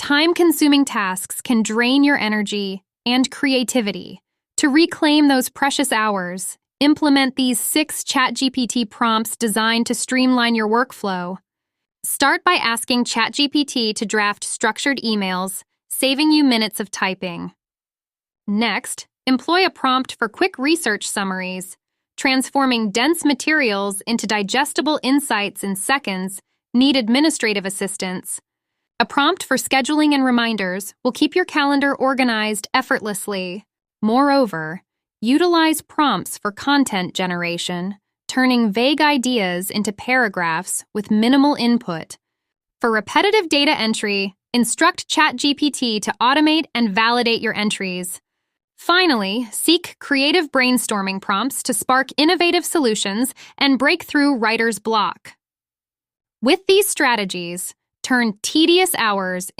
time-consuming tasks can drain your energy and creativity. To reclaim those precious hours, implement these 6 ChatGPT prompts designed to streamline your workflow. Start by asking ChatGPT to draft structured emails, saving you minutes of typing. Next, employ a prompt for quick research summaries. Transforming dense materials into digestible insights in seconds need administrative assistance. A prompt for scheduling and reminders will keep your calendar organized effortlessly. Moreover, utilize prompts for content generation, turning vague ideas into paragraphs with minimal input. For repetitive data entry, instruct ChatGPT to automate and validate your entries. Finally, seek creative brainstorming prompts to spark innovative solutions and break through writer's block. With these strategies, turn tedious hours